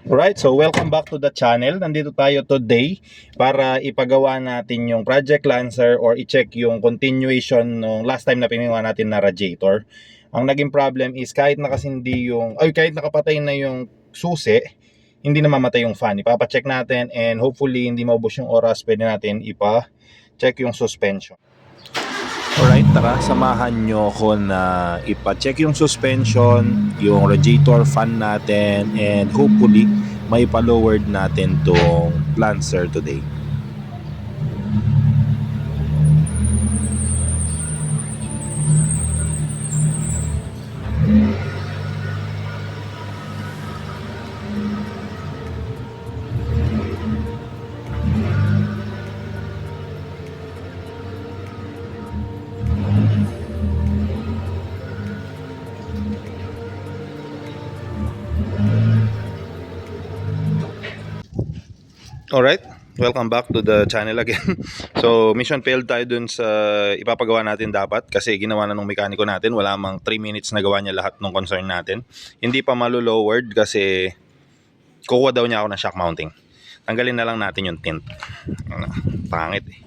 Alright, so welcome back to the channel. Nandito tayo today para ipagawa natin yung Project Lancer or i-check yung continuation nung last time na pinigawa natin na radiator. Ang naging problem is kahit kahit nakapatay na yung susi, hindi na mamatay yung fan. Ipapa-check natin and hopefully hindi maubos yung oras, pwede natin ipa-check yung suspension. Alright, tara, samahan nyo ko na ipa-check yung suspension, yung radiator fan natin, and hopefully may pa-lowered natin tong Lancer today. Alright, welcome back to the channel again. So, mission failed tayo dun sa ipapagawa natin dapat kasi ginawa na ng mekaniko natin. Wala mang 3 minutes na gawa niya lahat ng concern natin. Hindi pa malo-lowered kasi kukuha daw niya ako ng shock mounting. Tanggalin na lang natin yung tint. Pangit eh.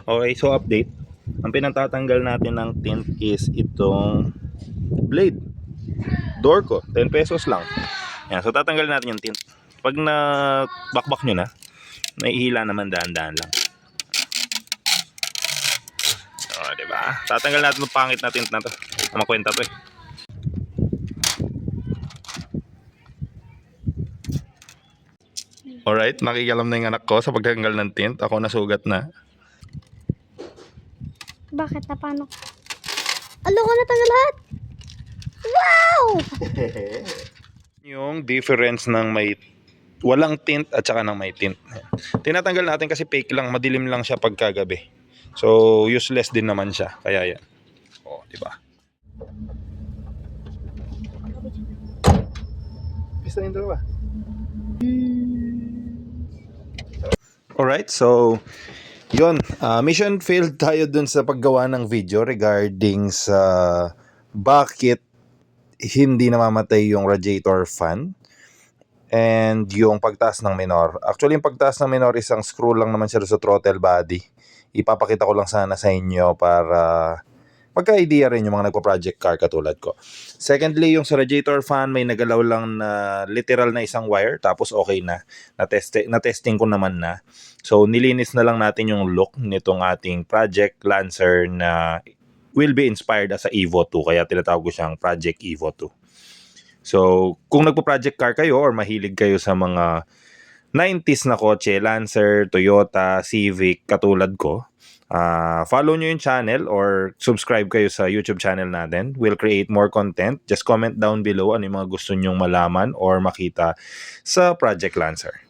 Okay, so update. Ang pinatatanggal natin ng tint is itong blade. Door ko, 10 pesos lang. Yan, so tatanggalin natin yung tint. Pag na bakbak nyo na, naihila naman dahan-dahan lang. O, diba? Tatanggal natin yung pangit na tint na to. Makwenta to eh. Alright, nakikialam na yung anak ko sa pagtanggal ng tint. Ako nasugat na. Bakit? Na paano? Alo ko natanggal lahat! Wow! Yung difference ng may walang tint at saka ng may tint. Tinatanggal natin kasi fake lang, madilim lang siya pagkagabi. So useless din naman siya. Kaya yan. Oh, di ba? Pista yung dalawa. Alright, so yun, mission failed tayo dun sa paggawa ng video regarding sa bakit hindi namamatay yung radiator fan and yung pagtaas ng minor. Actually, yung pagtaas ng minor, isang screw lang naman siya sa throttle body. Ipapakita ko lang sana sa inyo para magka-idea rin yung mga nagpa-project car katulad ko. Secondly, yung sa radiator fan, may nagalaw lang na literal na isang wire, tapos okay na. Na-testing ko naman na. So, nilinis na lang natin yung look nitong ating Project Lancer na will be inspired as a Evo 2. Kaya tinatawag ko siyang Project Evo 2. So, kung nagpo-project car kayo or mahilig kayo sa mga 90s na kotse, Lancer, Toyota, Civic, katulad ko, follow nyo yung channel or subscribe kayo sa YouTube channel natin. We'll create more content. Just comment down below ano yung mga gusto nyong malaman or makita sa Project Lancer.